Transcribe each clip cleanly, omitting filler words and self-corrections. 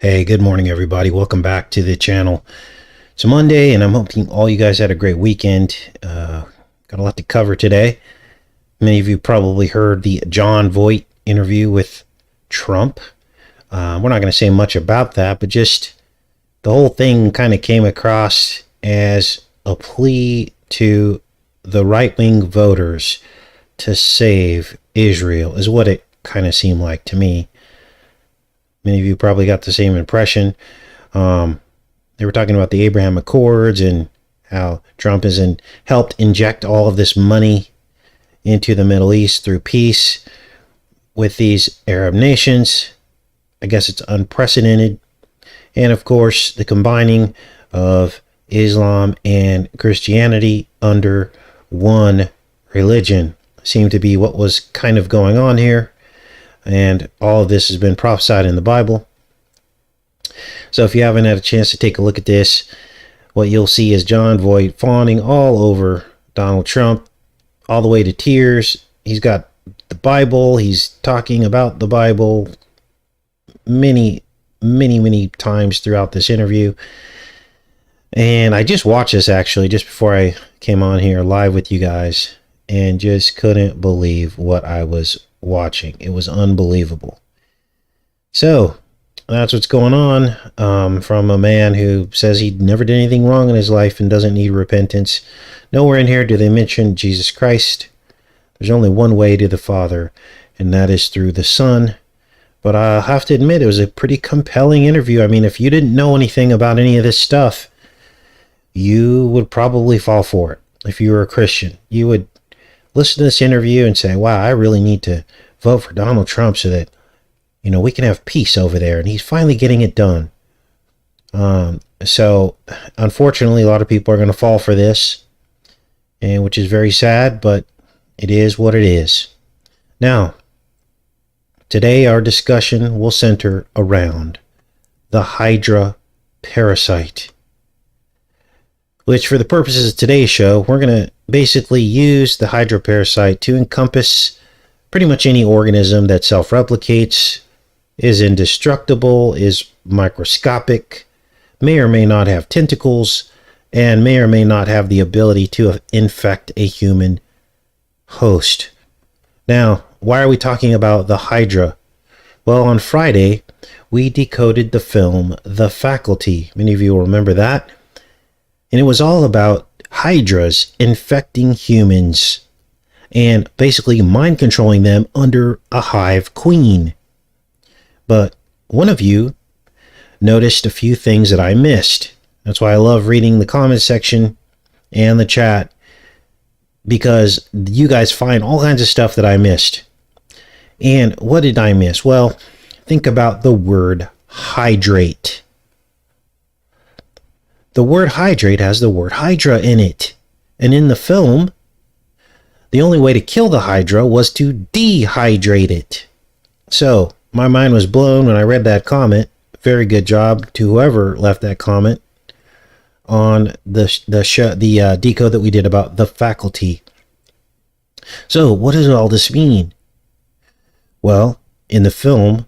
Hey, good morning, everybody. Welcome back to the channel. It's Monday, and I'm hoping all you guys had a great weekend. Got a lot to cover today. Many of you probably heard the John Voight interview with Trump. We're not going to say much about that, but just the whole thing kind of came across as a plea to the right-wing voters to save Israel, is what it kind of seemed like to me. Many of you probably got the same impression. They were talking about the Abraham Accords and how Trump has helped inject all of this money into the Middle East through peace with these Arab nations. I guess it's unprecedented. And of course, the combining of Islam and Christianity under one religion seemed to be what was kind of going on here. And all of this has been prophesied in the Bible. So if you haven't had a chance to take a look at this, what you'll see is John Voight fawning all over Donald Trump, all the way to tears. He's got the Bible. He's talking about the Bible many times throughout this interview. And I just watched this actually just before I came on here live with you guys, and just couldn't believe what I was watching. It was unbelievable. So that's what's going on from a man who says he never did anything wrong in his life and doesn't need repentance. Nowhere in here do they mention Jesus Christ. There's only one way to the Father, and that is through the Son. But I have to admit, it was a pretty compelling interview. I mean, if you didn't know anything about any of this stuff, you would probably fall for it. If you were a Christian, you would listen to this interview and say, wow, I really need to vote for Donald Trump so that, we can have peace over there. And he's finally getting it done. So unfortunately, a lot of people are going to fall for this, and which is very sad, but it is what it is. Now, today our discussion will center around the Hydra parasite, which for the purposes of today's show, we're going to basically use the Hydra parasite to encompass pretty much any organism that self-replicates, is indestructible, is microscopic, may or may not have tentacles, and may or may not have the ability to infect a human host. Now, why are we talking about the Hydra? Well, on Friday, we decoded the film The Faculty. Many of you will remember that. And it was all about hydras infecting humans and basically mind controlling them under a hive queen. But one of you noticed a few things that I missed. That's why I love reading the comment section and the chat, because you guys find all kinds of stuff that I missed. And what did I miss? Well, think about the word hydrate. The word hydrate has the word Hydra in it. And in the film, the only way to kill the Hydra was to dehydrate it. So my mind was blown when I read that comment. Very good job to whoever left that comment on the decode that we did about The Faculty. So what does all this mean? Well, in the film,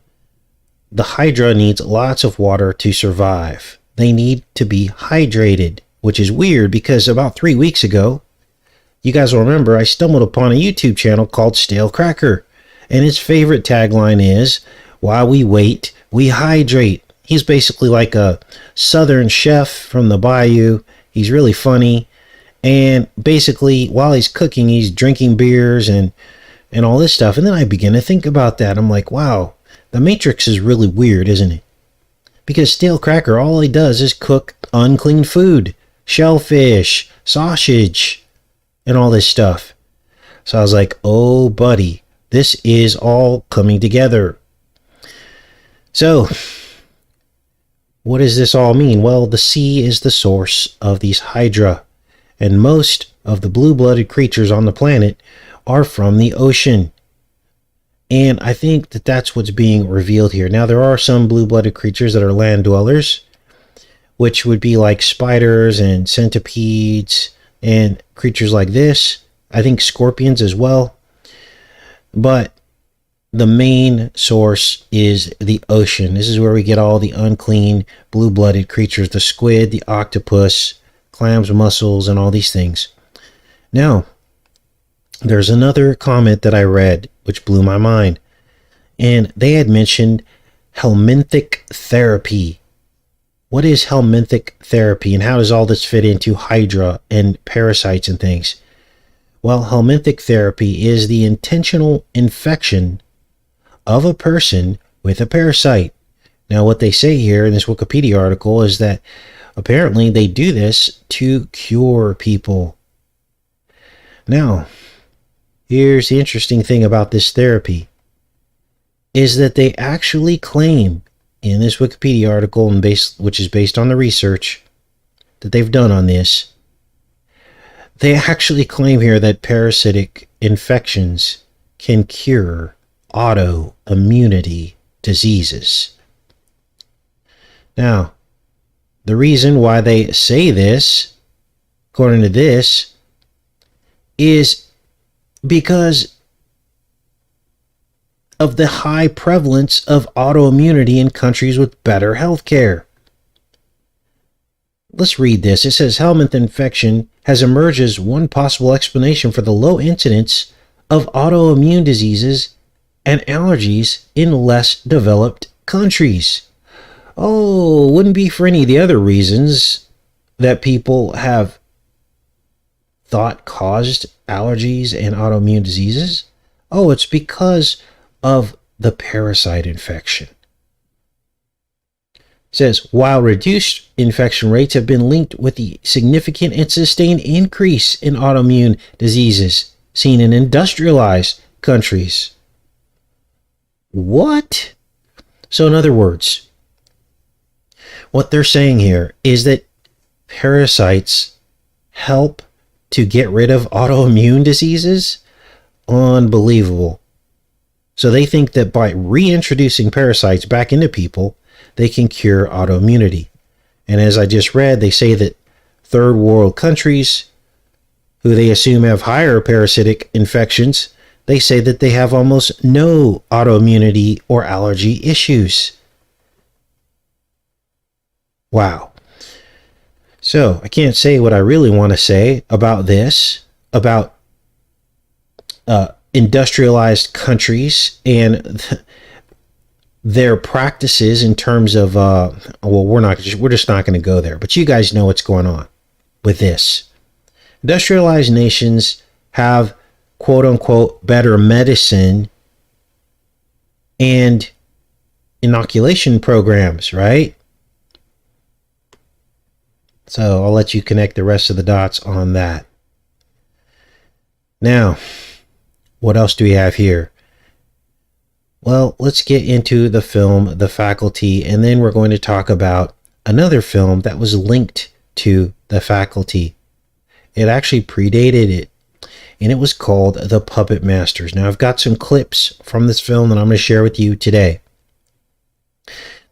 the Hydra needs lots of water to survive. They need to be hydrated, which is weird because about 3 weeks ago, you guys will remember, I stumbled upon a YouTube channel called Stale Cracker, and his favorite tagline is, while we wait, we hydrate. He's basically like a southern chef from the bayou. He's really funny, and basically while he's cooking, he's drinking beers and all this stuff. And then I begin to think about that. I'm like, wow, the Matrix is really weird, isn't it? Because Stale Cracker, all he does is cook unclean food, shellfish, sausage, and all this stuff. So I was like, oh, buddy, this is all coming together. So what does this all mean? Well, the sea is the source of these Hydra, and most of the blue-blooded creatures on the planet are from the ocean. And I think that that's what's being revealed here. Now, there are some blue-blooded creatures that are land dwellers, which would be like spiders and centipedes and creatures like this. I think scorpions as well. But the main source is the ocean. This is where we get all the unclean, blue-blooded creatures, the squid, the octopus, clams, mussels, and all these things. Now, there's another comment that I read which blew my mind, and they had mentioned helminthic therapy. What is helminthic therapy, and how does all this fit into Hydra and parasites and things? Well, helminthic therapy is the intentional infection of a person with a parasite. Now, what they say here in this Wikipedia article is that apparently they do this to cure people. Now, here's the interesting thing about this therapy, is that they actually claim in this Wikipedia article, which is based on the research that they've done on this, they actually claim here that parasitic infections can cure autoimmunity diseases. Now, the reason why they say this, according to this, is because of the high prevalence of autoimmunity in countries with better health care. Let's read this. It says, helminth infection has emerged as one possible explanation for the low incidence of autoimmune diseases and allergies in less developed countries. Oh, wouldn't be for any of the other reasons that people have thought caused allergies and autoimmune diseases. Oh, it's because of the parasite infection. It says, while reduced infection rates have been linked with the significant and sustained increase in autoimmune diseases seen in industrialized countries. What? So in other words, what they're saying here is that parasites help to get rid of autoimmune diseases? Unbelievable. So they think that by reintroducing parasites back into people, they can cure autoimmunity. And as I just read, they say that third world countries, who they assume have higher parasitic infections, they say that they have almost no autoimmunity or allergy issues. Wow. So I can't say what I really want to say about this, about industrialized countries and their practices in terms of, we're just not going to go there, but you guys know what's going on with this. Industrialized nations have quote unquote better medicine and inoculation programs, right? So I'll let you connect the rest of the dots on that. Now, what else do we have here? Well, let's get into the film The Faculty, and then we're going to talk about another film that was linked to The Faculty. It actually predated it, and it was called The Puppet Masters. Now, I've got some clips from this film that I'm going to share with you today.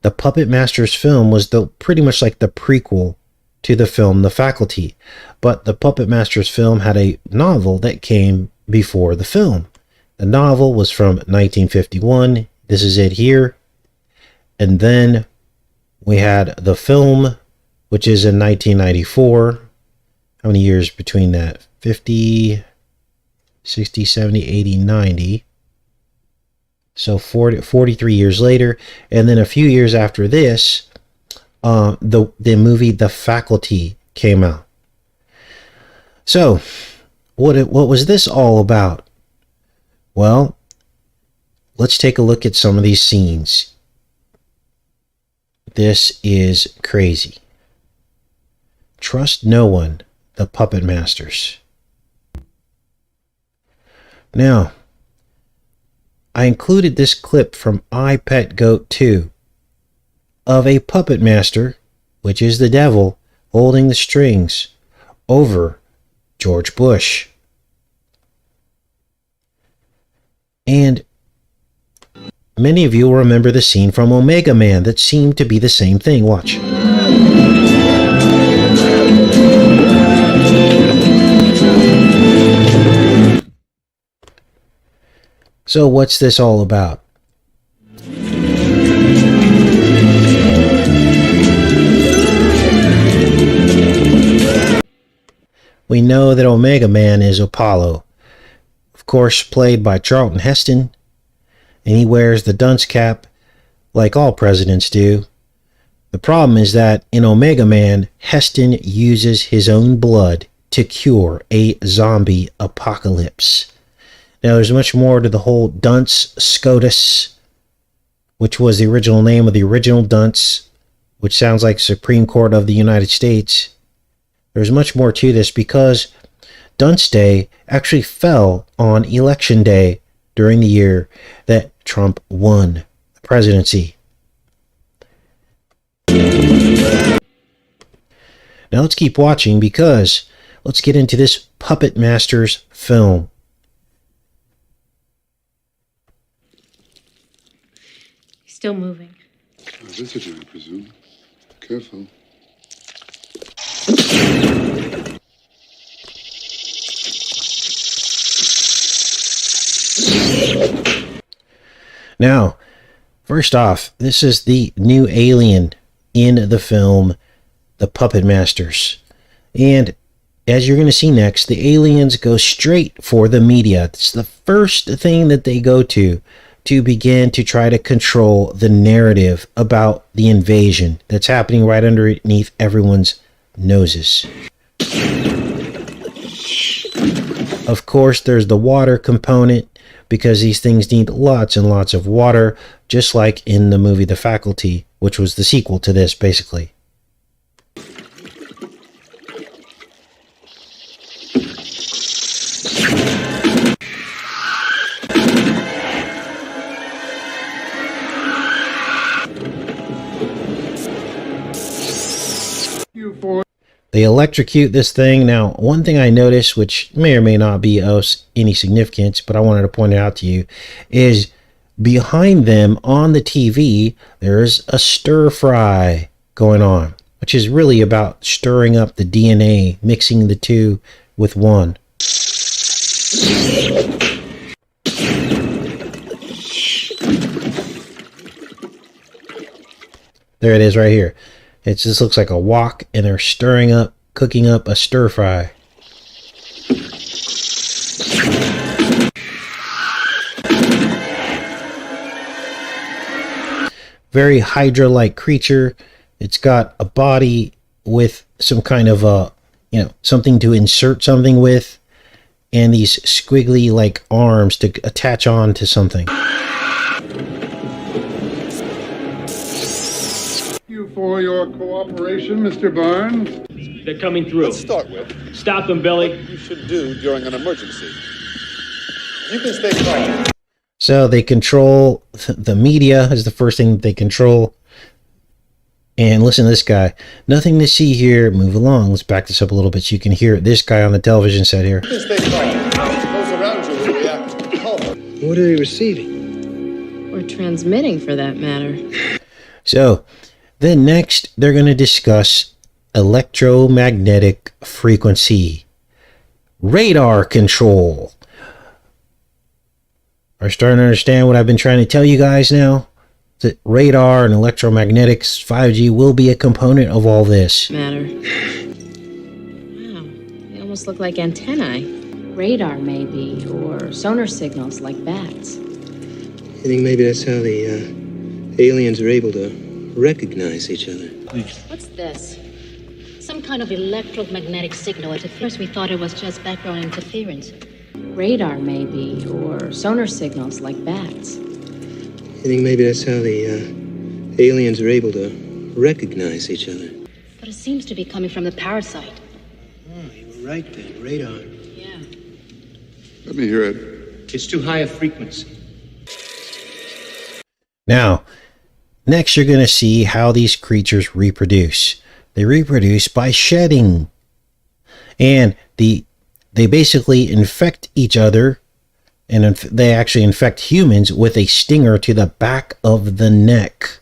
The Puppet Masters film was pretty much like the prequel to the film The Faculty, but the Puppet Masters film had a novel that came before the film. The novel was from 1951. This is it here. And then we had the film, which is in 1994. How many years between that? 50, 60, 70, 80, 90. So 43 years later. And then a few years after this, the movie The Faculty came out. So what was this all about? Well, let's take a look at some of these scenes. This is crazy. Trust no one, the Puppet Masters. Now, I included this clip from I, Pet Goat 2 of a puppet master, which is the devil, holding the strings over George Bush. And many of you will remember the scene from Omega Man that seemed to be the same thing. Watch. So what's this all about? We know that Omega Man is Apollo, of course played by Charlton Heston, and he wears the dunce cap like all presidents do. The problem is that in Omega Man, Heston uses his own blood to cure a zombie apocalypse. Now, there's much more to the whole Dunce SCOTUS, which was the original name of the original dunce, which sounds like Supreme Court of the United States. There's much more to this because Dunce Day actually fell on Election Day during the year that Trump won the presidency. Now let's keep watching because let's get into this Puppet Masters film. Still moving. A visitor, I presume. Careful. Now, first off, this is the new alien in the film, The Puppet Masters. And as you're going to see next, the aliens go straight for the media. It's the first thing that they go to begin to try to control the narrative about the invasion that's happening right underneath everyone's noses. Of course, there's the water component because these things need lots and lots of water, just like in the movie The Faculty, which was the sequel to this, basically. They electrocute this thing. Now, one thing I noticed, which may or may not be of any significance, but I wanted to point it out to you, is behind them on the TV, there's a stir fry going on, which is really about stirring up the DNA, mixing the two with one. There it is right here. It just looks like a wok, and they're stirring up, cooking up a stir fry. Very Hydra-like creature. It's got a body with some kind of a, something to insert something with, and these squiggly like arms to attach on to something. For your cooperation, Mr. Barnes. They're coming through. Let's start with Stop them, Billy. what you should do during an emergency. You can stay calm. So they control the media is the first thing they control. And listen to this guy. Nothing to see here. Move along. Let's back this up a little bit so you can hear this guy on the television set here. You can stay calm. Those around you will react calmly. What are they receiving? Or transmitting, for that matter. So then next, they're going to discuss electromagnetic frequency, radar control. Are you starting to understand what I've been trying to tell you guys now? That radar and electromagnetics, 5G, will be a component of all this. Matter. Wow, they almost look like antennae. Radar, maybe, or sonar signals like bats. I think maybe that's how the aliens are able to recognize each other. What's this? Some kind of electromagnetic signal. At first we thought it was just background interference. Radar, maybe, or sonar signals like bats. I think maybe that's how the aliens are able to recognize each other. But it seems to be coming from the Parasite. Oh, you were right then. Radar. Yeah. Let me hear it. It's too high a frequency. Now, next you're going to see how these creatures reproduce. They reproduce by shedding. And they basically infect each other, and they actually infect humans with a stinger to the back of the neck.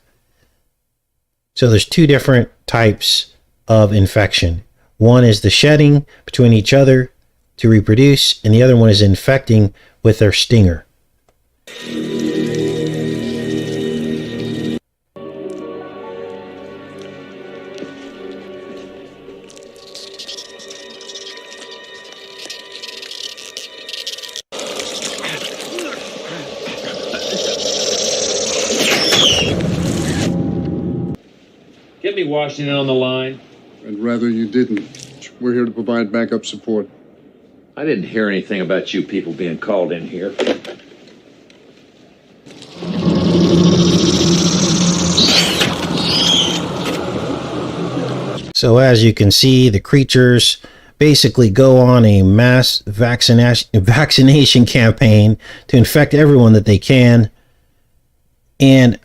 So there's two different types of infection. One is the shedding between each other to reproduce, and the other one is infecting with their stinger. Get me Washington on the line. I'd rather you didn't. We're here to provide backup support. I didn't hear anything about you people being called in here. So as you can see, the creatures basically go on a mass vaccination campaign to infect everyone that they can. And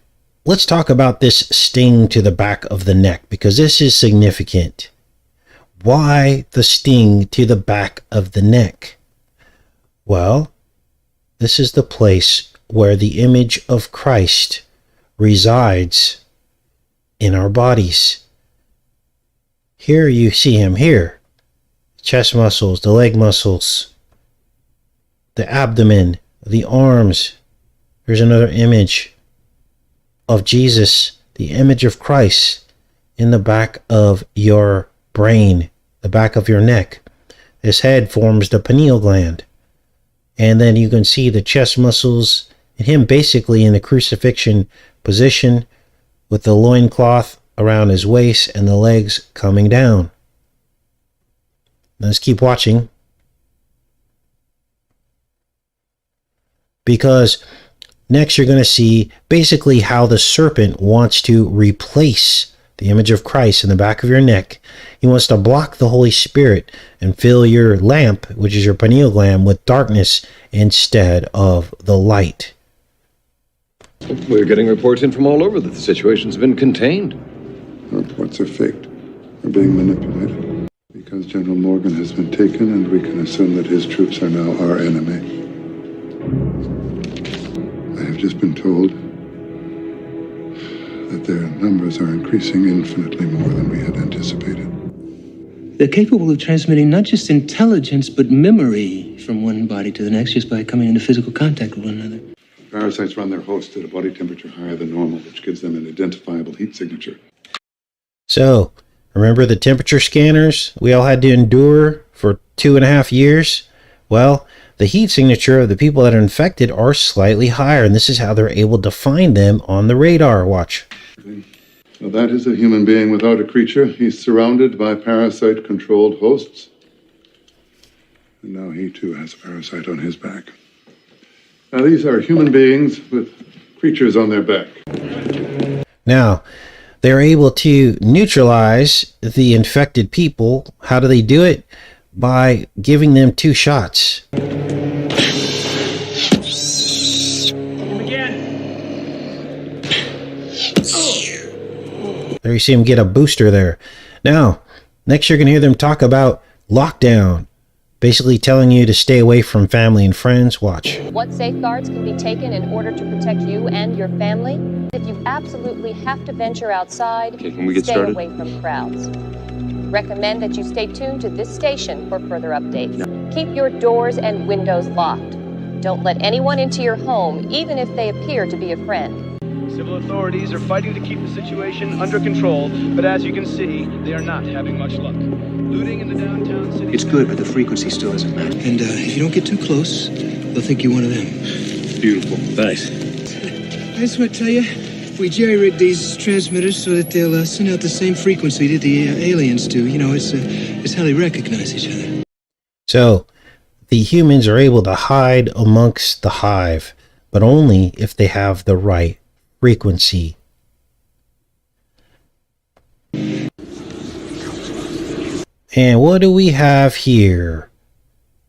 let's talk about this sting to the back of the neck, because this is significant. Why the sting to the back of the neck? Well, this is the place where the image of Christ resides in our bodies. Here you see him here. Chest muscles, the leg muscles, the abdomen, the arms. Here's another image of Jesus, the image of Christ in the back of your brain, the back of your neck. This head forms the pineal gland. And then you can see the chest muscles and him basically in the crucifixion position with the loincloth around his waist and the legs coming down. Let's keep watching, because next you're going to see basically how the serpent wants to replace the image of Christ in the back of your neck. He wants to block the Holy Spirit and fill your lamp, which is your pineal gland, with darkness instead of the light. We're getting reports in from all over that the situation's been contained. Reports are faked. We're being manipulated. Because General Morgan has been taken, and we can assume that his troops are now our enemy. I have just been told that their numbers are increasing infinitely more than we had anticipated. They're capable of transmitting not just intelligence, but memory from one body to the next just by coming into physical contact with one another. Parasites run their host at a body temperature higher than normal, which gives them an identifiable heat signature. So, remember the temperature scanners we all had to endure for 2.5 years? Well, the heat signature of the people that are infected are slightly higher, and this is how they're able to find them on the radar. Watch. So that is a human being without a creature. He's surrounded by parasite-controlled hosts. And now he too has a parasite on his back. Now these are human beings with creatures on their back. Now, they're able to neutralize the infected people. How do they do it? By giving them 2 shots. There you see him get a booster there. Now, next you're going to hear them talk about lockdown. Basically telling you to stay away from family and friends. Watch. What safeguards can be taken in order to protect you and your family? If you absolutely have to venture outside, Can we get stay started? away from crowds. Recommend that you stay tuned to this station for further updates. Keep your doors and windows locked. Don't let anyone into your home, even if they appear to be a friend. Civil authorities are fighting to keep the situation under control, but as you can see, they are not having much luck. Looting in the downtown city... It's good, but the frequency still isn't matched. And if you don't get too close, they'll think you're one of them. Beautiful. Thanks. I just want to tell you, we jerry-rigged these transmitters so that they'll send out the same frequency that the aliens do. You know, it's how they recognize each other. So, the humans are able to hide amongst the hive, but only if they have the right frequency. And what do we have here?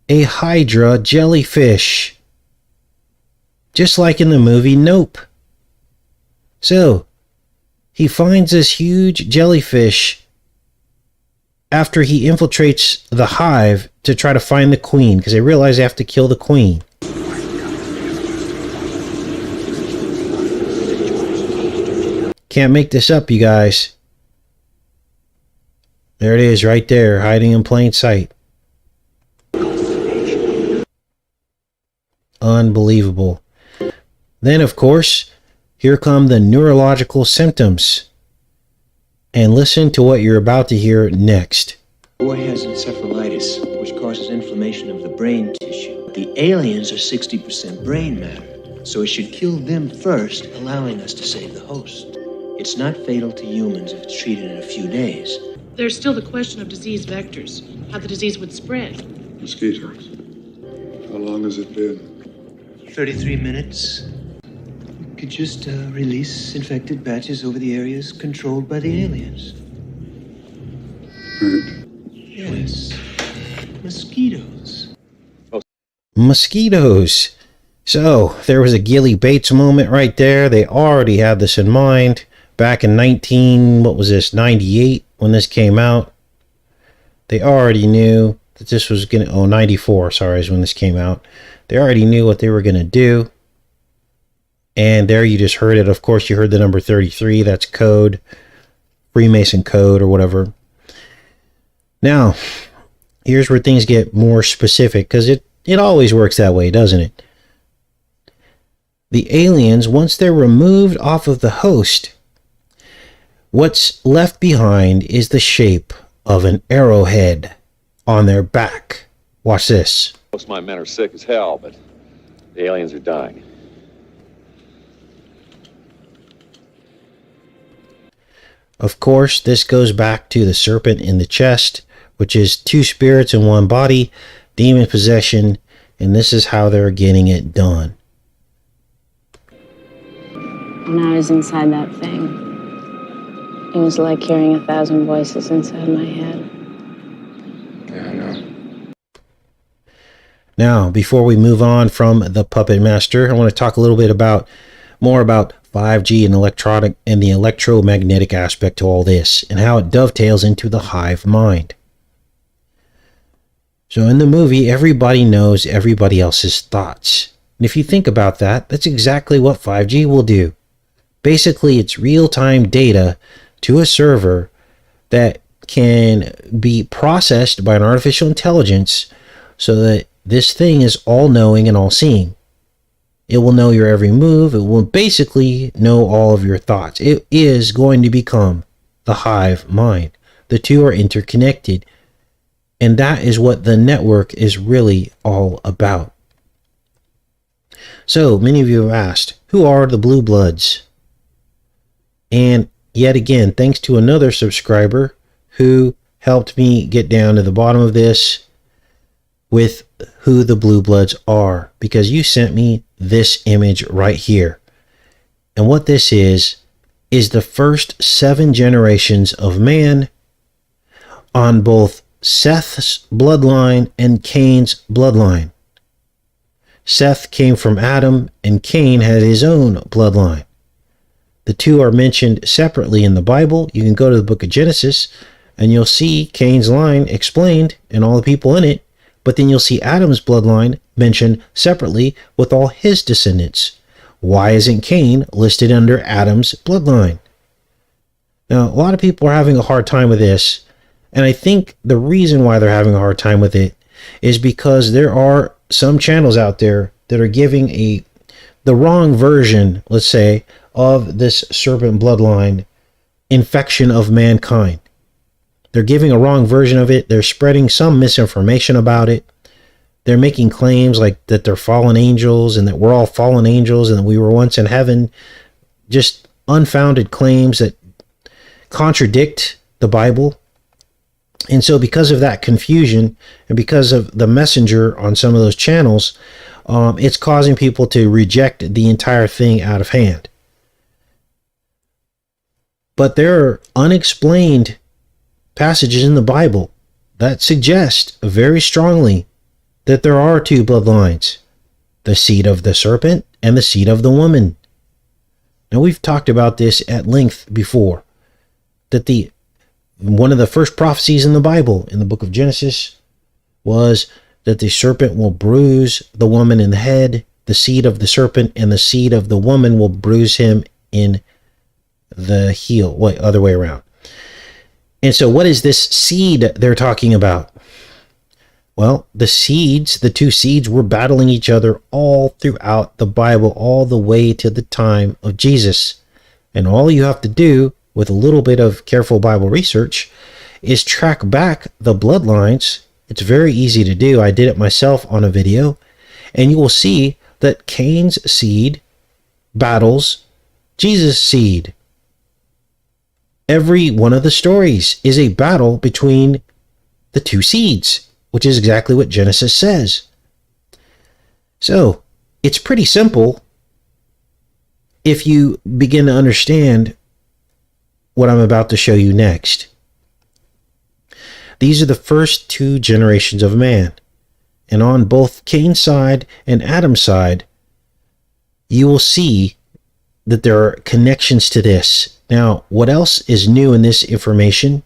A Hydra jellyfish. Just like in the movie Nope. So, he finds this huge jellyfish after he infiltrates the hive to try to find the queen, because they realize they have to kill the queen. Can't make this up, you guys. There it is right there, hiding in plain sight. Unbelievable. Then, of course, here come the neurological symptoms. And listen to what you're about to hear next. Boy has encephalitis, which causes inflammation of the brain tissue. The aliens are 60% brain matter, so it should kill them first, allowing us to save the host. It's not fatal to humans if it's treated in a few days. There's still the question of disease vectors, how the disease would spread. Mosquitoes. How long has it been? 33 minutes. We could just release infected batches over the areas controlled by the aliens. Right. Yes. Mosquitoes. Mosquitoes. So, there was a Gilly Bates moment right there. They already had this in mind back in 98 when this came out. They already knew that this was going to, 94, sorry, is when this came out. They already knew what they were going to do. And there you just heard it. Of course, you heard the number 33. That's code, Freemason code or whatever. Now, here's where things get more specific, because it always works that way, doesn't it? The aliens, once they're removed off of the host, what's left behind is the shape of an arrowhead on their back. Watch this. Most of my men are sick as hell, but the aliens are dying. Of course, this goes back to the serpent in the chest, which is two spirits in one body, demon possession, and this is how they're getting it done. When I was inside that thing, it was like hearing 1,000 voices inside my head. Yeah, I know. Now, before we move on from the Puppet Master, I want to talk a little bit more about 5G and the electromagnetic aspect to all this, and how it dovetails into the hive mind. So in the movie, everybody knows everybody else's thoughts. And if you think about that, that's exactly what 5G will do. Basically, it's real-time data to a server that can be processed by an artificial intelligence so that this thing is all-knowing and all-seeing. It will know your every move. It will basically know all of your thoughts. It is going to become the hive mind. The two are interconnected. And that is what the network is really all about. So, many of you have asked, who are the Blue Bloods? And yet again, thanks to another subscriber who helped me get down to the bottom of this with who the Blue Bloods are, because you sent me this image right here. And what this is the first 7 generations of man on both Seth's bloodline and Cain's bloodline. Seth came from Adam and Cain had his own bloodline. The two are mentioned separately in the Bible. You can go to the book of Genesis and you'll see Cain's line explained and all the people in it, but then you'll see Adam's bloodline mentioned separately with all his descendants. Why isn't Cain listed under Adam's bloodline? Now, a lot of people are having a hard time with this. And I think the reason why they're having a hard time with it is because there are some channels out there that are giving the wrong version, let's say, of this serpent bloodline infection of mankind. They're giving a wrong version of it. They're spreading some misinformation about it. They're making claims like that they're fallen angels and that we're all fallen angels and that we were once in heaven. Just unfounded claims that contradict the Bible. And so because of that confusion and because of the messenger on some of those channels, it's causing people to reject the entire thing out of hand. But there are unexplained passages in the Bible that suggest very strongly that there are 2 bloodlines, the seed of the serpent and the seed of the woman. Now, we've talked about this at length before, that one of the first prophecies in the Bible, in the book of Genesis, was that the serpent will bruise the woman in the head, the seed of the serpent, and the seed of the woman will bruise him in the heel. Wait, other way around. And so what is this seed they're talking about? Well, the two seeds were battling each other all throughout the Bible, all the way to the time of Jesus. And all you have to do with a little bit of careful Bible research is track back the bloodlines. It's very easy to do. I did it myself on a video, and you will see that Cain's seed battles Jesus' seed. Every one of the stories is a battle between the two seeds, which is exactly what Genesis says. So, it's pretty simple if you begin to understand what I'm about to show you next. These are the first two generations of man. And on both Cain's side and Adam's side, you will see that there are connections to this. Now, what else is new in this information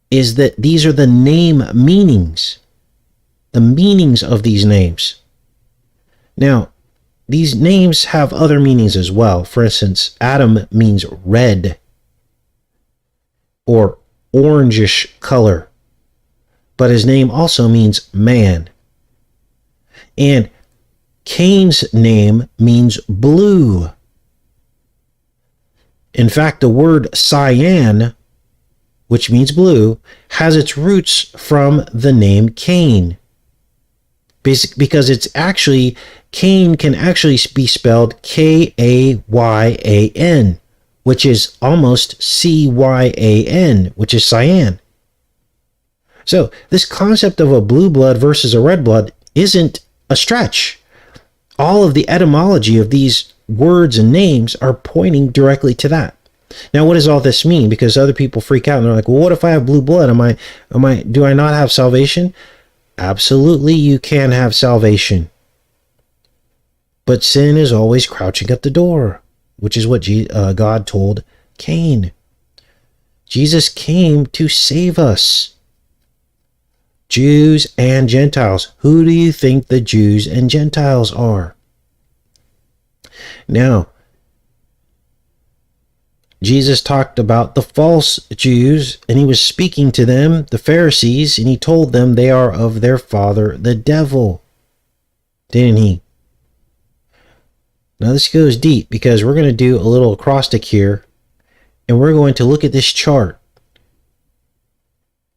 is that these are the name meanings. The meanings of these names. Now, these names have other meanings as well. For instance, Adam means red or orangish color, but his name also means man. And Cain's name means blue. In fact, the word cyan, which means blue, has its roots from the name Cain. Because it's actually, Cain can actually be spelled K-A-Y-A-N, which is almost C-Y-A-N, which is cyan. So this concept of a blue blood versus a red blood isn't a stretch. All of the etymology of these words and names are pointing directly to that. Now, what does all this mean? Because other people freak out and they're like, well, what if I have blue blood? Do I not have salvation? Absolutely, you can have salvation. But sin is always crouching at the door, which is what God told Cain. Jesus came to save us. Jews and Gentiles. Who do you think the Jews and Gentiles are? Now, Jesus talked about the false Jews, and he was speaking to them, the Pharisees, and he told them they are of their father, the devil. Didn't he? Now this goes deep because we're going to do a little acrostic here, and we're going to look at this chart.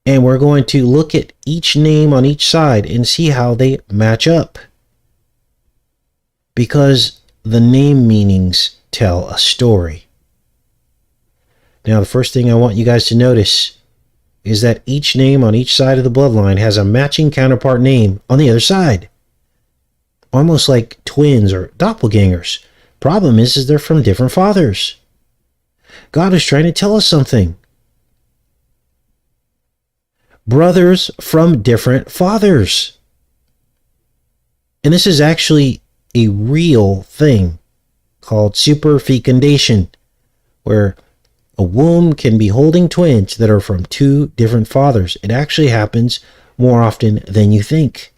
And we're going to look at each name on each side and see how they match up. Because the name meanings tell a story. Now, the first thing I want you guys to notice is that each name on each side of the bloodline has a matching counterpart name on the other side. Almost like twins or doppelgangers. Problem is they're from different fathers. God is trying to tell us something. Brothers from different fathers. And this is actually a real thing called superfecundation, where a womb can be holding twins that are from two different fathers. It actually happens more often than you think.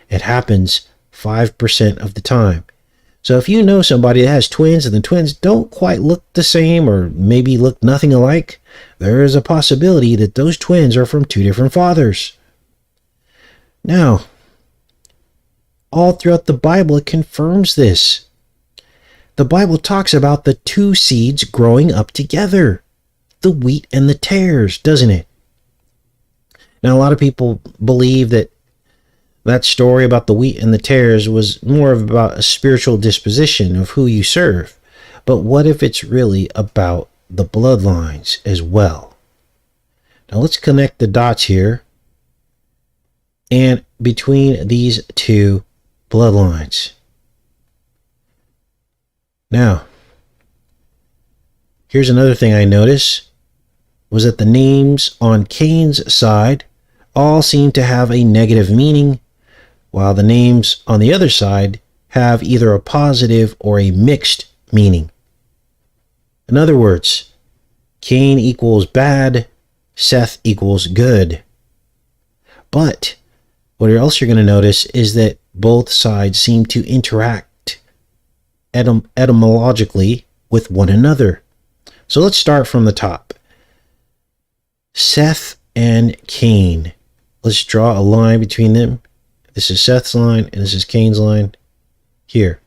It happens 5% of the time. So if you know somebody that has twins and the twins don't quite look the same or maybe look nothing alike, there is a possibility that those twins are from two different fathers. Now, all throughout the Bible, it confirms this. The Bible talks about the two seeds growing up together, the wheat and the tares, doesn't it? Now, a lot of people believe that story about the wheat and the tares was more of about a spiritual disposition of who you serve. But what if it's really about the bloodlines as well? Now, let's connect the dots here and between these two bloodlines. Now, here's another thing I noticed, was that the names on Cain's side all seem to have a negative meaning, while the names on the other side have either a positive or a mixed meaning. In other words, Cain equals bad, Seth equals good. But what else you're going to notice is that both sides seem to interact etymologically with one another. So let's start from the top. Seth and Cain. let's draw a line between them. This is Seth's line, and this is Cain's line here.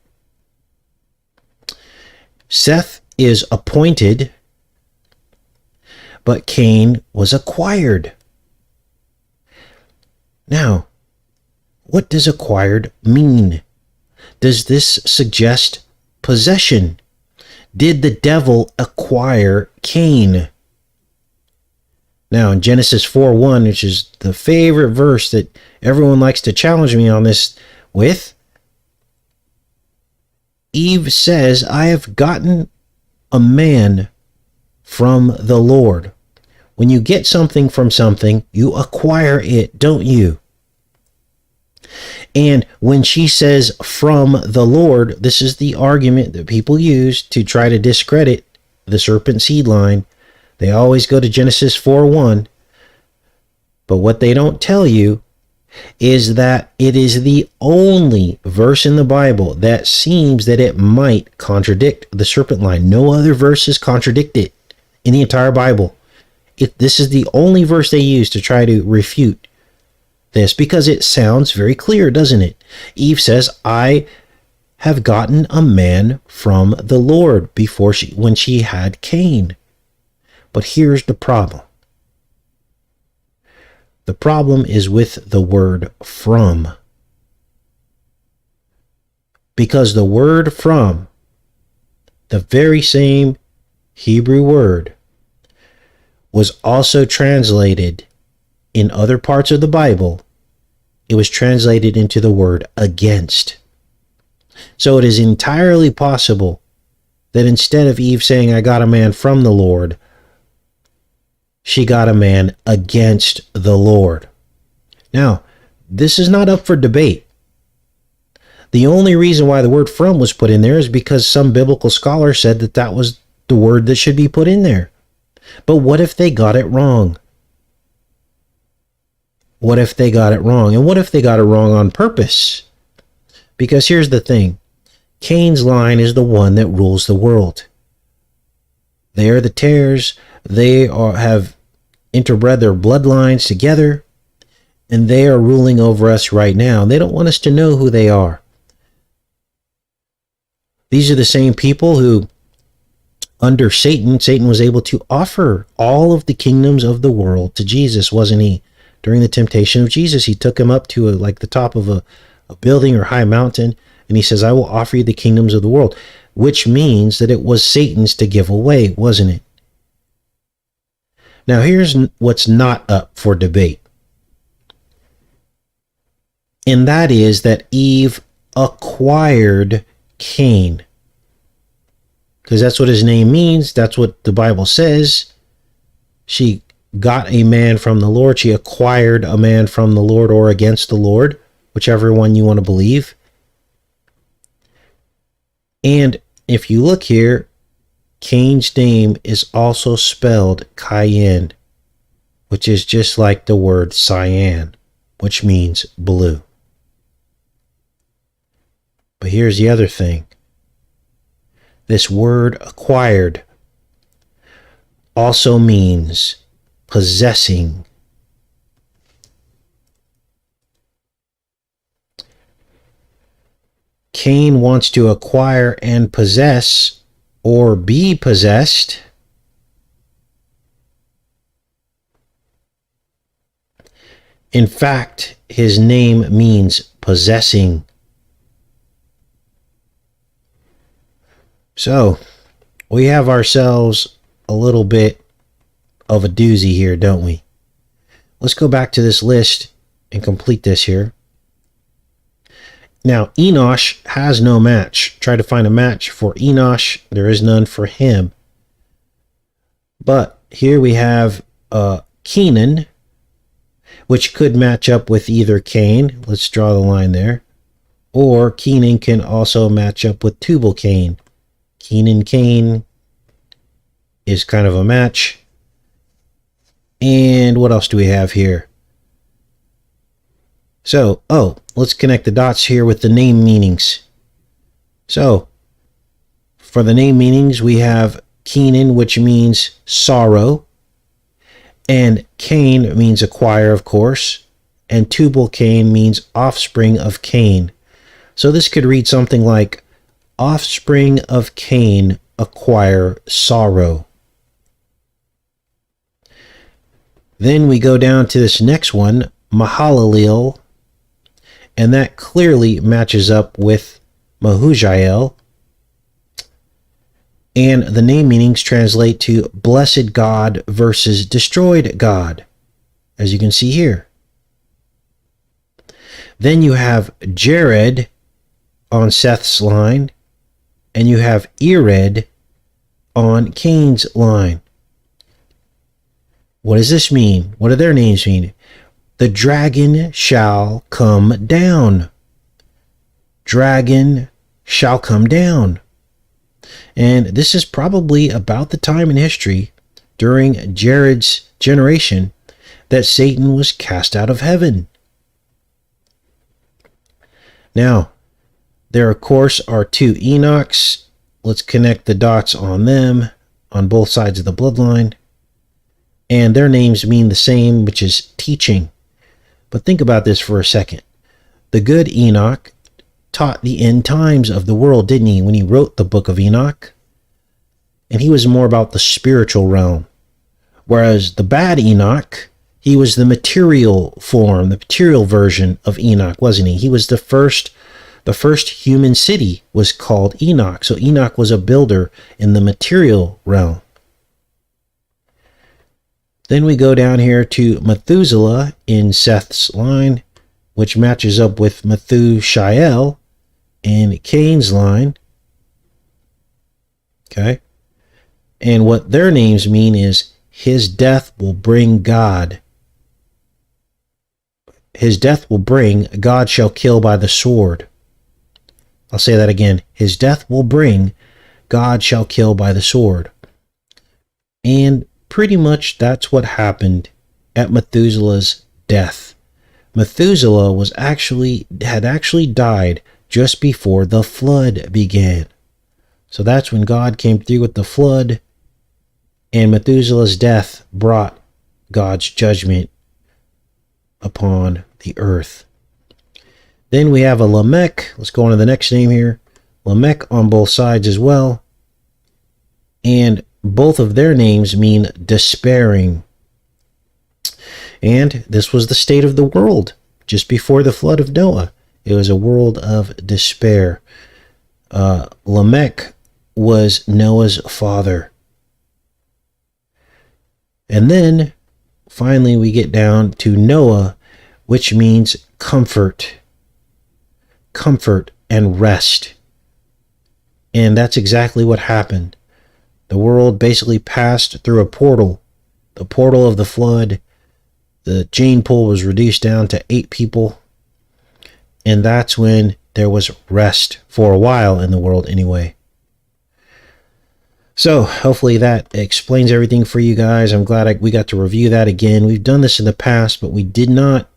Seth is appointed, but Cain was acquired. Now, what does acquired mean? Does this suggest possession? Did the devil acquire Cain? Now, in Genesis 4:1, which is the favorite verse that everyone likes to challenge me on this with, Eve says, I have gotten a man from the Lord. When you get something from something, you acquire it, don't you? And when she says from the Lord, this is the argument that people use to try to discredit the serpent seed line. They always go to Genesis 4:1. But what they don't tell you is that it is the only verse in the Bible that seems that it might contradict the serpent line. No other verses contradict it in the entire Bible. This is the only verse they use to try to refute this, because it sounds very clear, doesn't it? Eve says, I have gotten a man from the Lord when she had Cain. But here's the problem. The problem is with the word from. Because the word from, the very same Hebrew word, was also translated in other parts of the Bible. It was translated into the word against. So it is entirely possible that instead of Eve saying, I got a man from the Lord, she got a man against the Lord. Now, this is not up for debate. The only reason why the word from was put in there is because some biblical scholar said that that was the word that should be put in there. But what if they got it wrong? What if they got it wrong? And what if they got it wrong on purpose? Because here's the thing. Cain's line is the one that rules the world. They are the tares. They have interbred their bloodlines together, and they are ruling over us right now. They don't want us to know who they are. These are the same people who, under Satan was able to offer all of the kingdoms of the world to Jesus, wasn't he? During the temptation of Jesus, he took him up to the top of a building or high mountain, and he says, I will offer you the kingdoms of the world, which means that it was Satan's to give away, wasn't it? Now, here's what's not up for debate. And that is that Eve acquired Cain. Because that's what his name means. That's what the Bible says. She got a man from the Lord. She acquired a man from the Lord or against the Lord, whichever one you want to believe. And if you look here, Cain's name is also spelled Cain, which is just like the word cyan, which means blue. But here's the other thing. This word acquired also means possessing. Cain wants to acquire and possess or be possessed. In fact, his name means possessing. So, we have ourselves a little bit of a doozy here, don't we? Let's go back to this list and complete this here. Now, Enosh has no match. Try to find a match for Enosh. There is none for him. But here we have Kenan, which could match up with either Cain. Let's draw the line there. Or Kenan can also match up with Tubal-Cain. Kenan-Cain is kind of a match. And what else do we have here? So, let's connect the dots here with the name meanings. So, for the name meanings, we have Kenan, which means sorrow. And Cain means acquire, of course. and Tubal Cain means offspring of Cain. So this could read something like, offspring of Cain acquire sorrow. Then we go down to this next one, Mahalalel, and that clearly matches up with Mahujael. And the name meanings translate to blessed God versus destroyed God, as you can see here. Then you have Jared on Seth's line, and you have Ered on Cain's line. What does this mean? What do their names mean? The dragon shall come down. Dragon shall come down. And this is probably about the time in history during Jared's generation that Satan was cast out of heaven. Now, there of course are two Enochs. Let's connect the dots on them on both sides of the bloodline. And their names mean the same, which is teaching. But think about this for a second. The good Enoch taught the end times of the world, didn't he, when he wrote the book of Enoch? And he was more about the spiritual realm. Whereas the bad Enoch, he was the material form, the material version of Enoch, wasn't he? He was the first human city was called Enoch. So Enoch was a builder in the material realm. Then we go down here to Methuselah in Seth's line, which matches up with Methushael in Cain's line. Okay. And what their names mean is his death will bring God. His death will bring, God shall kill by the sword. I'll say that again. His death will bring, God shall kill by the sword. And pretty much that's what happened at Methuselah's death. Methuselah had actually died just before the flood began. So that's when God came through with the flood, and Methuselah's death brought God's judgment upon the earth. Then we have a Lamech. Let's go on to the next name here. Lamech on both sides as well. And both of their names mean despairing. And this was the state of the world just before the flood of Noah. It was a world of despair. Lamech was Noah's father. And then finally we get down to Noah, which means comfort. Comfort and rest. And that's exactly what happened. The world basically passed through a portal. The portal of the flood. The gene pool was reduced down to 8 people. And that's when there was rest for a while in the world anyway. So hopefully that explains everything for you guys. I'm glad we got to review that again. We've done this in the past, but we did not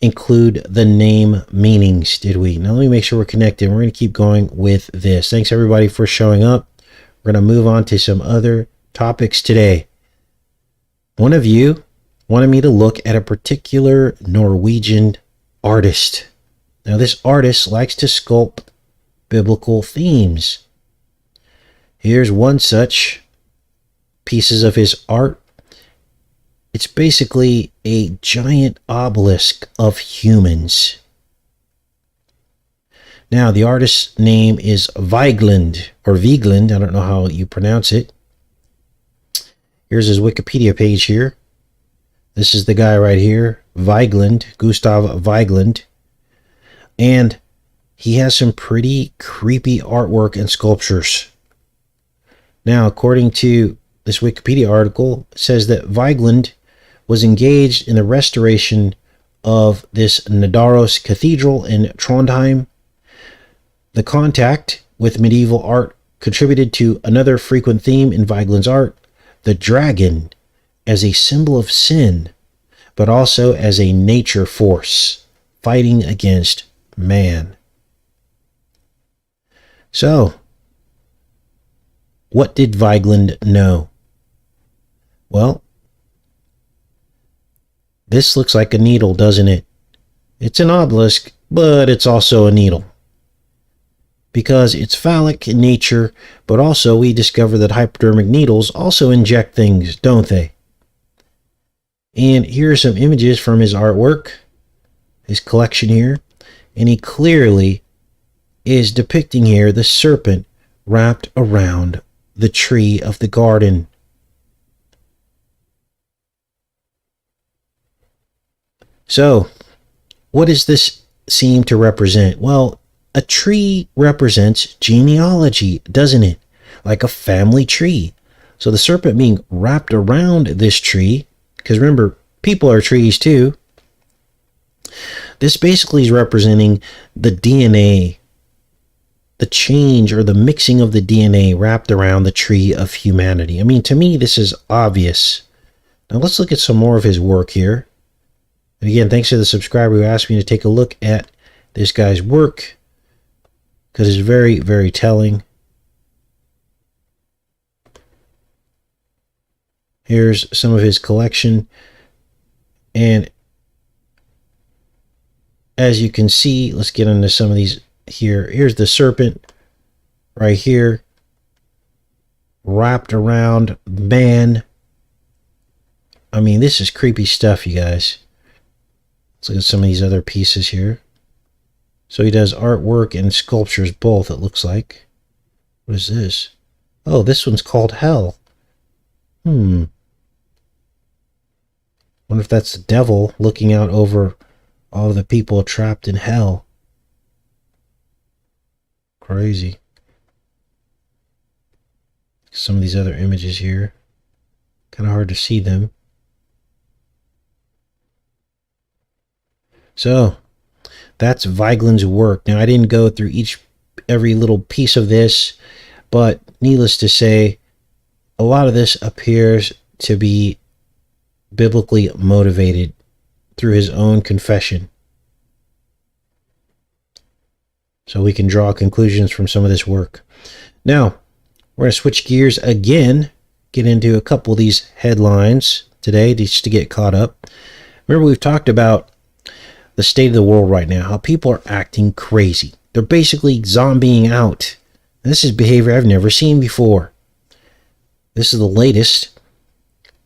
include the name meanings, did we? Now let me make sure we're connected. We're going to keep going with this. Thanks everybody for showing up. We're going to move on to some other topics today. One of you wanted me to look at a particular Norwegian artist. Now this artist likes to sculpt biblical themes. Here's one such pieces of his art. It's basically a giant obelisk of humans. Now, the artist's name is Vigeland, or Vigeland, I don't know how you pronounce it. Here's his Wikipedia page here. This is the guy right here, Vigeland, Gustav Vigeland. And he has some pretty creepy artwork and sculptures. Now, according to this Wikipedia article, it says that Vigeland was engaged in the restoration of this Nidaros Cathedral in Trondheim. The contact with medieval art contributed to another frequent theme in Vigeland's art, the dragon as a symbol of sin, but also as a nature force fighting against man. So, what did Vigeland know? Well, This looks like a needle, doesn't it? It's an obelisk, but it's also a needle. Because it's phallic in nature, but also we discover that hypodermic needles also inject things, don't they? And here are some images from his artwork, his collection here, and he clearly is depicting here the serpent wrapped around the tree of the garden. So, what does this seem to represent? Well, a tree represents genealogy, doesn't it? Like a family tree. So the serpent being wrapped around this tree, because remember, people are trees too. This basically is representing the DNA, the change or the mixing of the DNA wrapped around the tree of humanity. I mean, to me, this is obvious. Now let's look at some more of his work here. And again, thanks to the subscriber who asked me to take a look at this guy's work, because it's very, very telling. Here's some of his collection. And as you can see, let's get into some of these here. Here's the serpent right here, wrapped around man. I mean, this is creepy stuff, you guys. Let's look at some of these other pieces here. So he does artwork and sculptures both, it looks like. What is this? Oh, this one's called Hell. Wonder if that's the devil looking out over all the people trapped in hell. Crazy. Some of these other images here. Kind of hard to see them. So, that's Vigeland's work. Now, I didn't go through every little piece of this, but needless to say, a lot of this appears to be biblically motivated through his own confession. So we can draw conclusions from some of this work. Now, we're going to switch gears again, get into a couple of these headlines today just to get caught up. Remember, we've talked about the state of the world right now, how people are acting crazy. They're basically zombieing out. And this is behavior I've never seen before. This is the latest.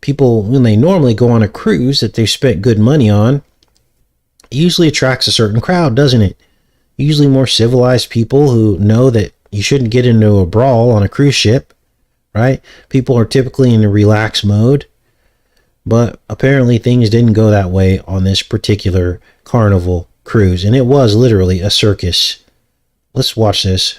People, when they normally go on a cruise that they've spent good money on, it usually attracts a certain crowd, doesn't it? Usually more civilized people who know that you shouldn't get into a brawl on a cruise ship, right? People are typically in a relaxed mode. But apparently things didn't go that way on this particular Carnival cruise. And it was literally a circus. Let's watch this.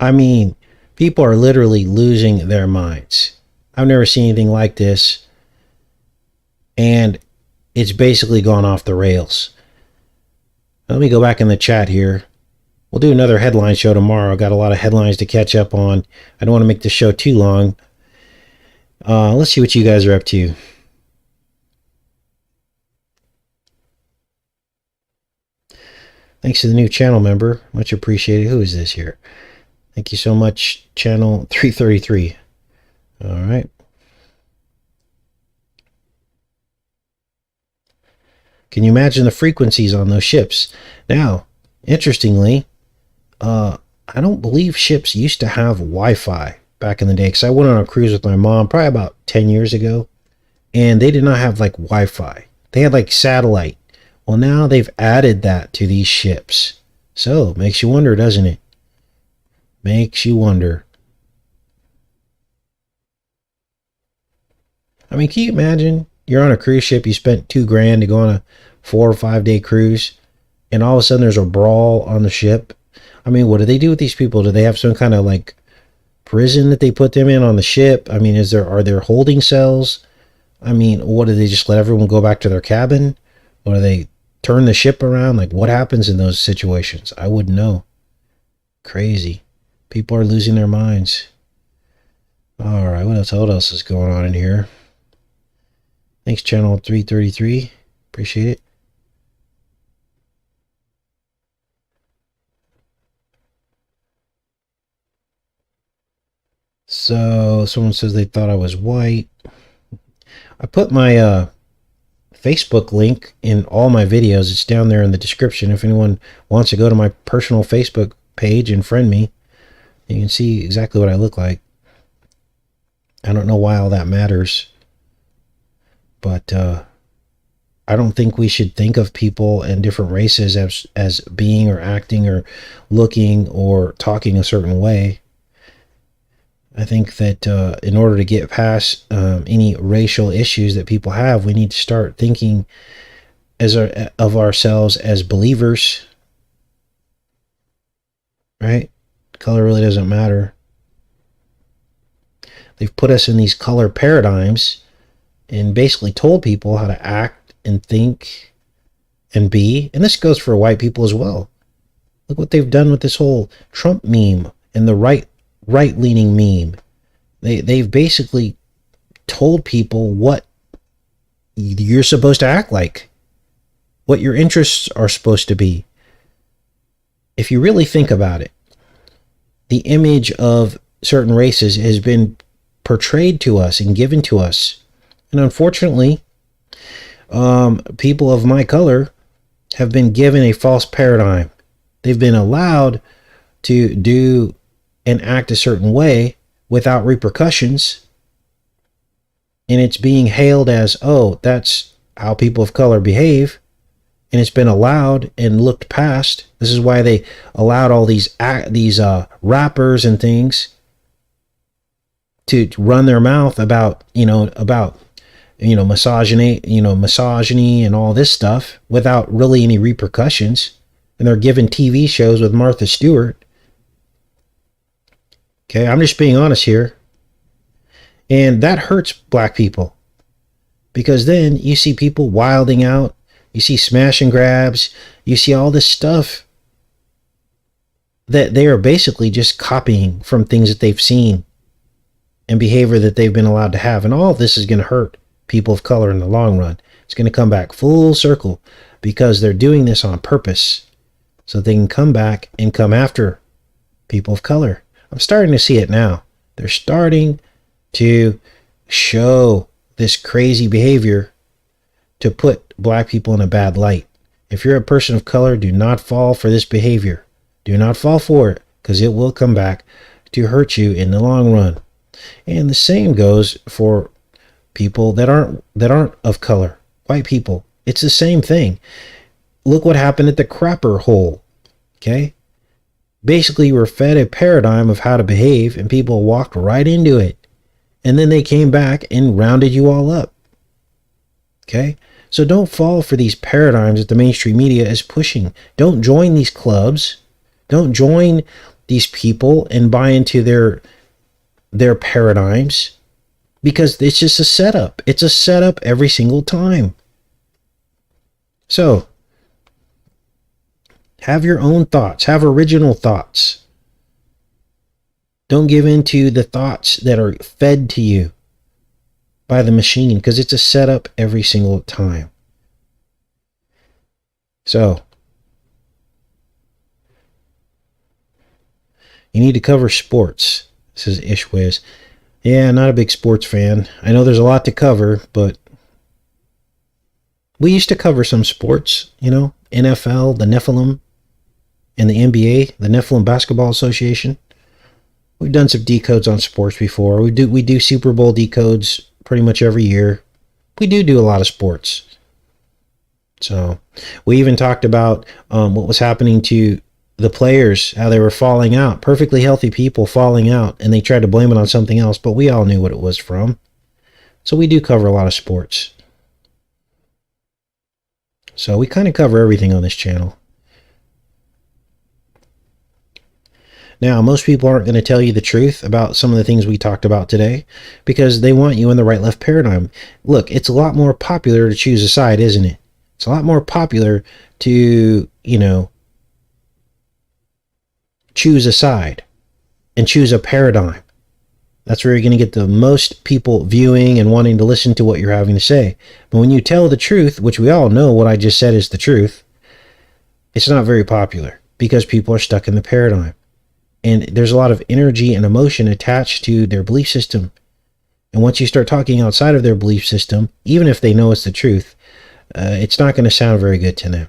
I mean, people are literally losing their minds. I've never seen anything like this. And it's basically gone off the rails. Let me go back in the chat here. We'll do another headline show tomorrow. I've got a lot of headlines to catch up on. I don't want to make the show too long. Let's see what you guys are up to. Thanks to the new channel member. Much appreciated. Who is this here? Thank you so much, channel 333. All right. Can you imagine the frequencies on those ships? Now, interestingly, I don't believe ships used to have Wi-Fi back in the day, because I went on a cruise with my mom probably about 10 years ago, and they did not have like Wi-Fi. They had like satellite. Well, now they've added that to these ships. So, it makes you wonder, doesn't it? Makes you wonder. I mean, can you imagine? You're on a cruise ship, you spent $2,000 to go on a 4 or 5 day cruise, and all of a sudden there's a brawl on the ship. I mean, what do they do with these people? Do they have some kind of like prison that they put them in on the ship? I mean, are there holding cells? I mean, what, do they just let everyone go back to their cabin? Or do they turn the ship around? Like, what happens in those situations? I wouldn't know. Crazy. People are losing their minds. All right, what else is going on in here? Thanks, Channel 333. Appreciate it. So, someone says they thought I was white. I put my Facebook link in all my videos. It's down there in the description. If anyone wants to go to my personal Facebook page and friend me, you can see exactly what I look like. I don't know why all that matters, but I don't think we should think of people and different races as being or acting or looking or talking a certain way. I think that in order to get past any racial issues that people have, we need to start thinking of ourselves as believers, right? Color really doesn't matter. They've put us in these color paradigms and basically told people how to act and think and be. And this goes for white people as well. Look what they've done with this whole Trump meme and the right-leaning meme. They've basically told people what you're supposed to act like, what your interests are supposed to be. If you really think about it, the image of certain races has been portrayed to us and given to us. And unfortunately, people of my color have been given a false paradigm. They've been allowed to do and act a certain way without repercussions. And it's being hailed as, oh, that's how people of color behave. And it's been allowed and looked past. This is why they allowed all these rappers and things to run their mouth about misogyny and all this stuff without really any repercussions. And they're given TV shows with Martha Stewart. Okay, I'm just being honest here. And that hurts black people, because then you see people wilding out, you see smash and grabs, you see all this stuff that they are basically just copying from things that they've seen and behavior that they've been allowed to have. And all of this is going to hurt people of color in the long run. It's going to come back full circle because they're doing this on purpose so they can come back and come after people of color. I'm starting to see it now. They're starting to show this crazy behavior to put black people in a bad light. If you're a person of color, do not fall for this behavior. Do not fall for it, because it will come back to hurt you in the long run. And the same goes for people that aren't of color, white people. It's the same thing. Look what happened at the crapper hole. Okay? Basically, you were fed a paradigm of how to behave, and people walked right into it. And then they came back and rounded you all up. Okay? So don't fall for these paradigms that the mainstream media is pushing. Don't join these clubs. Don't join these people and buy into their paradigms, because it's just a setup. It's a setup every single time. So, have your own thoughts. Have original thoughts. Don't give in to the thoughts that are fed to you by the machine, because it's a setup every single time. So, you need to cover sports, says Ishwiz. Yeah, not a big sports fan. I know there's a lot to cover, but we used to cover some sports, NFL, the Nephilim, and the NBA, the Nephilim Basketball Association. We've done some decodes on sports before. We do Super Bowl decodes pretty much every year. We do a lot of sports. So we even talked about what was happening to the players, how they were falling out, perfectly healthy people falling out, and they tried to blame it on something else, but we all knew what it was from. So we do cover a lot of sports. So we kind of cover everything on this channel. Now, most people aren't going to tell you the truth about some of the things we talked about today because they want you in the right-left paradigm. Look, it's a lot more popular to choose a side, isn't it? It's a lot more popular to, choose a side and choose a paradigm. That's where you're going to get the most people viewing and wanting to listen to what you're having to say. But when you tell the truth, which we all know what I just said is the truth, it's not very popular because people are stuck in the paradigm. And there's a lot of energy and emotion attached to their belief system. And once you start talking outside of their belief system, even if they know it's the truth, it's not going to sound very good to them.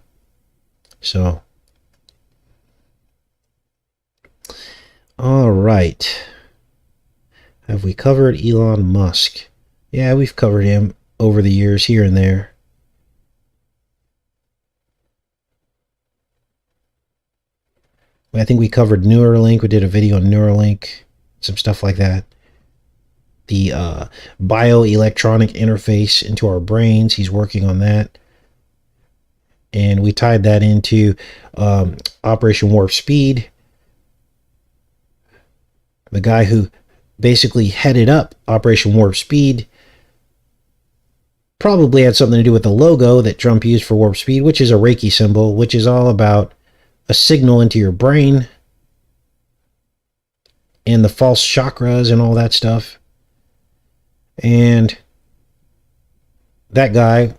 So, all right. Have we covered Elon Musk? Yeah, we've covered him over the years here and there. I think we covered Neuralink. We did a video on Neuralink, some stuff like that. The bioelectronic interface into our brains. He's working on that. And we tied that into Operation Warp Speed. The guy who basically headed up Operation Warp Speed probably had something to do with the logo that Trump used for Warp Speed, which is a Reiki symbol, which is all about a signal into your brain and the false chakras and all that stuff. And that guy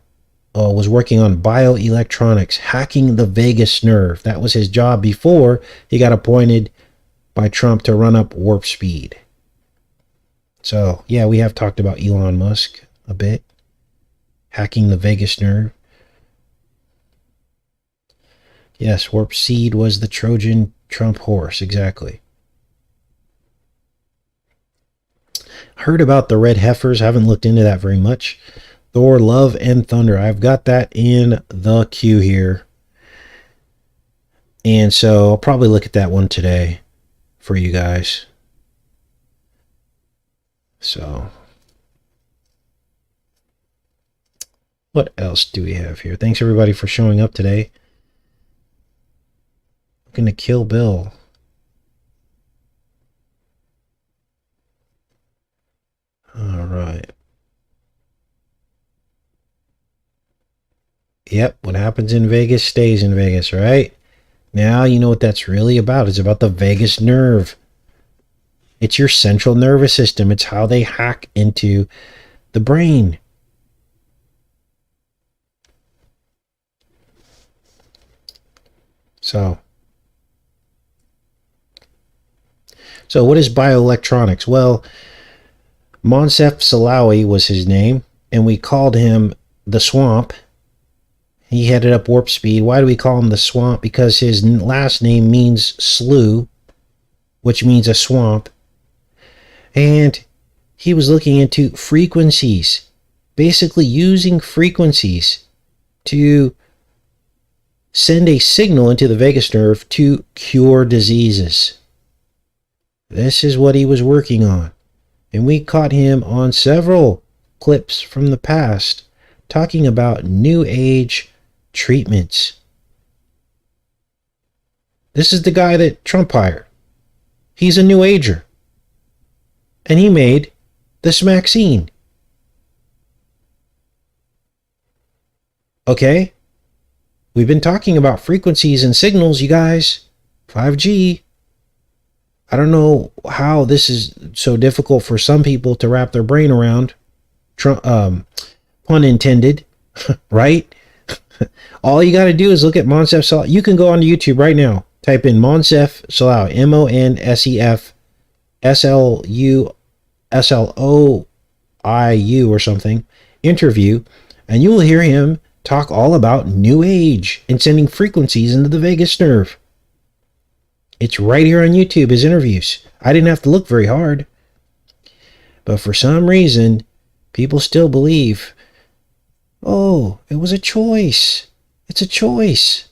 was working on bioelectronics, hacking the vagus nerve. That was his job before he got appointed by Trump to run up Warp Speed. So, yeah, we have talked about Elon Musk a bit. Hacking the vagus nerve. Yes, Warp Seed was the Trojan Trump horse, exactly. Heard about the red heifers, haven't looked into that very much. Thor, Love, and Thunder. I've got that in the queue here. And so I'll probably look at that one today for you guys. So, what else do we have here? Thanks everybody for showing up today. Looking to Kill Bill. All right. Yep, what happens in Vegas stays in Vegas, right? Now you know what that's really about. It's about the vagus nerve. It's your central nervous system. It's how they hack into the brain. So what is bioelectronics? Well, Moncef Slaoui was his name, and we called him the Swamp. He headed up Warp Speed. Why do we call him the Swamp? Because his last name means slough, which means a swamp. And he was looking into frequencies, basically using frequencies to send a signal into the vagus nerve to cure diseases. This is what he was working on. And we caught him on several clips from the past talking about New Age treatments. This is the guy that Trump hired. He's a New Ager. And he made this vaccine. Okay? We've been talking about frequencies and signals, you guys. 5G. I don't know how this is so difficult for some people to wrap their brain around. Pun intended, right? All you got to do is look at Moncef Slaoui. You can go on YouTube right now. Type in Moncef Slaoui, M-O-N-S-E-F S-L-O-I-U or something, interview, and you will hear him talk all about New Age and sending frequencies into the vagus nerve. It's right here on YouTube, his interviews. I didn't have to look very hard. But for some reason, people still believe, oh, it was a choice. It's a choice.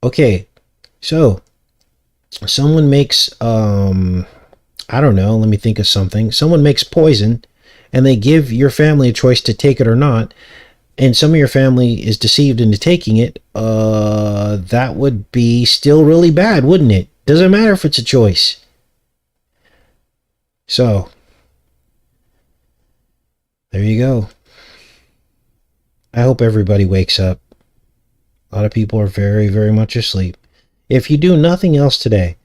Okay, so someone makes, I don't know, let me think of something. Someone makes poison, and they give your family a choice to take it or not, and some of your family is deceived into taking it, that would be still really bad, wouldn't it? Doesn't matter if it's a choice. So, there you go. I hope everybody wakes up. A lot of people are very, very much asleep. If you do nothing else today,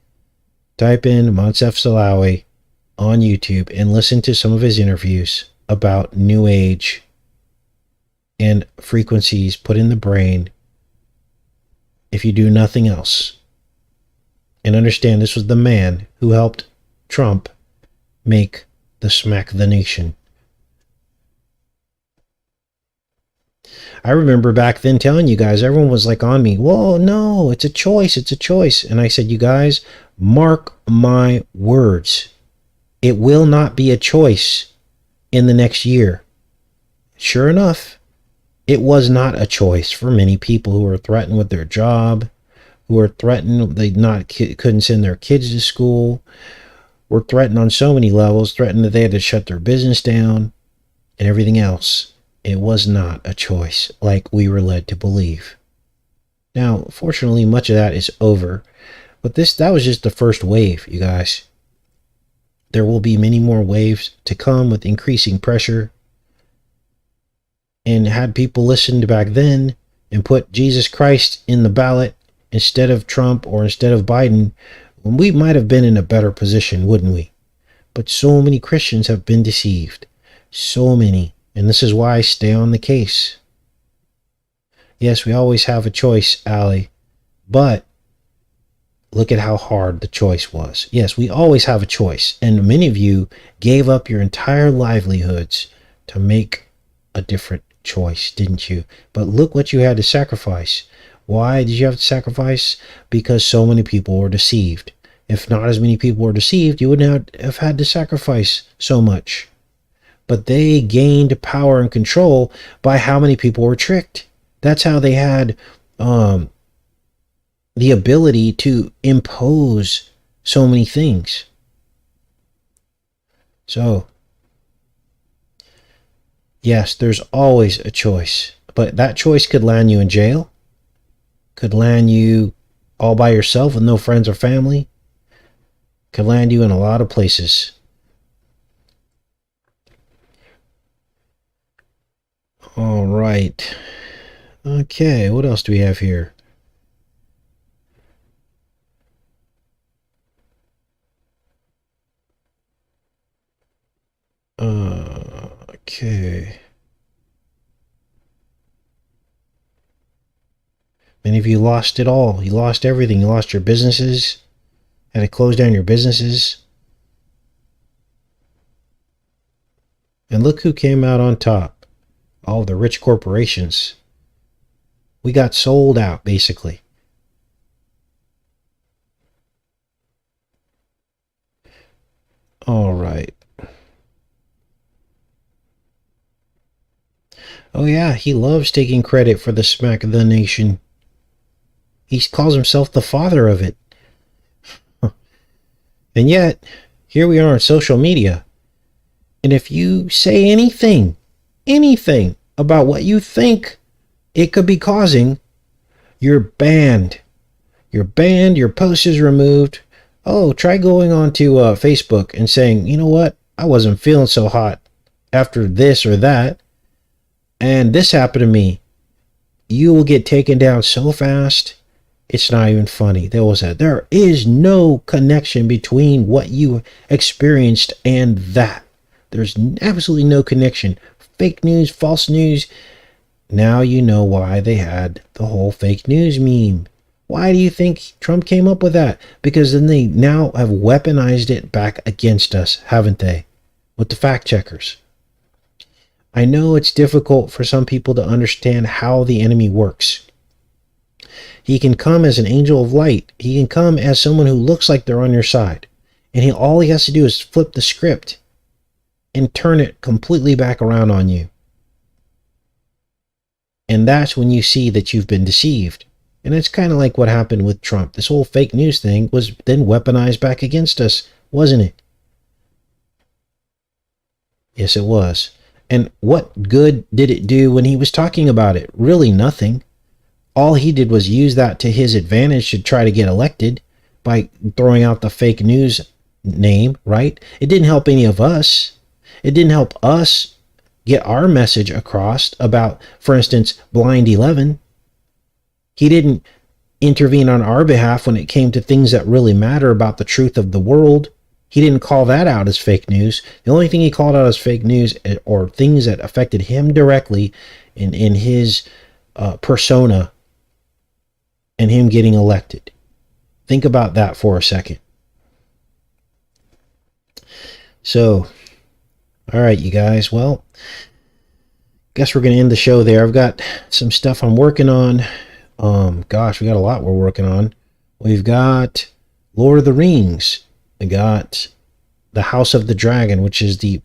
type in Moncef Salawi on YouTube and listen to some of his interviews about New Age and frequencies put in the brain. If you do nothing else, and understand this was the man who helped Trump make the Smack the Nation. I remember back then telling you guys, everyone was like on me, whoa, no, it's a choice, it's a choice. And I said, you guys, mark my words. It will not be a choice in the next year. Sure enough, it was not a choice for many people who were threatened with their job, who were threatened they couldn't send their kids to school, were threatened on so many levels, threatened that they had to shut their business down and everything else. It was not a choice like we were led to believe. Now, fortunately, much of that is over, but that was just the first wave, you guys. There will be many more waves to come with increasing pressure. And had people listened back then and put Jesus Christ in the ballot instead of Trump or instead of Biden, we might have been in a better position, wouldn't we? But so many Christians have been deceived. So many. And this is why I stay on the case. Yes, we always have a choice, Allie. But look at how hard the choice was. Yes, we always have a choice. And many of you gave up your entire livelihoods to make a different choice, didn't you? But look what you had to sacrifice. Why did you have to sacrifice? Because so many people were deceived. If not as many people were deceived, you wouldn't have had to sacrifice so much. But they gained power and control by how many people were tricked. That's how they had the ability to impose so many things. So, yes, there's always a choice. But that choice could land you in jail. Could land you all by yourself with no friends or family. Could land you in a lot of places. All right. Okay, what else do we have here? Okay. Many of you lost it all. You lost everything. You lost your businesses. Had to close down your businesses. And look who came out on top. All the rich corporations. We got sold out, basically. All right. Oh yeah, he loves taking credit for the Smack of the Nation. He calls himself the father of it. And yet, here we are on social media. And if you say anything about what you think it could be causing, you're banned. You're banned, your post is removed. Oh, try going on to Facebook and saying, you know what, I wasn't feeling so hot after this or that, and this happened to me. You will get taken down so fast, it's not even funny. There is no connection between what you experienced and that. There's absolutely no connection. Fake news, false news. Now you know why they had the whole fake news meme. Why do you think Trump came up with that? Because then they now have weaponized it back against us, haven't they? With the fact checkers. I know it's difficult for some people to understand how the enemy works. He can come as an angel of light. He can come as someone who looks like they're on your side. And all he has to do is flip the script and turn it completely back around on you. And that's when you see that you've been deceived. And it's kind of like what happened with Trump. This whole fake news thing was then weaponized back against us, wasn't it? Yes, it was. And what good did it do when he was talking about it? Really nothing. All he did was use that to his advantage to try to get elected. by throwing out the fake news name, right? It didn't help any of us. It didn't help us get our message across about, for instance, Blind 11. He didn't intervene on our behalf when it came to things that really matter about the truth of the world. He didn't call that out as fake news. The only thing he called out as fake news, or things that affected him directly in his persona and him getting elected. Think about that for a second. So, all right, you guys. Well, guess we're going to end the show there. I've got some stuff I'm working on. Gosh, we got a lot we're working on. We've got Lord of the Rings. We got The House of the Dragon, which is the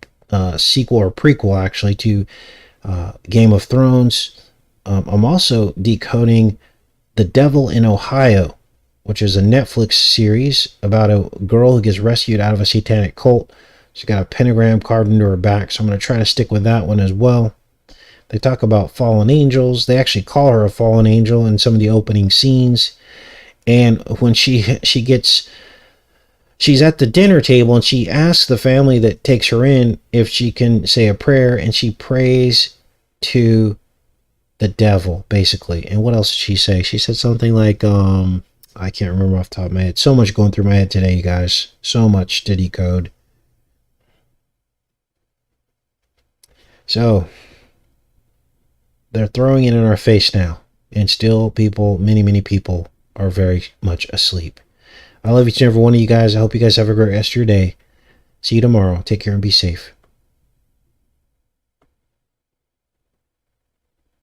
sequel or prequel, actually, to Game of Thrones. I'm also decoding The Devil in Ohio, which is a Netflix series about a girl who gets rescued out of a satanic cult. She's got a pentagram carved into her back, so I'm going to try to stick with that one as well. They talk about fallen angels. They actually call her a fallen angel in some of the opening scenes. And when she's at the dinner table and she asks the family that takes her in if she can say a prayer, and she prays to the devil, basically. And what else did she say? She said something like, I can't remember off the top of my head. So much going through my head today, you guys. So much to decode. So, they're throwing it in our face now. And still people, many people, are very much asleep. I love each and every one of you guys. I hope you guys have a great rest of your day. See you tomorrow. Take care and be safe.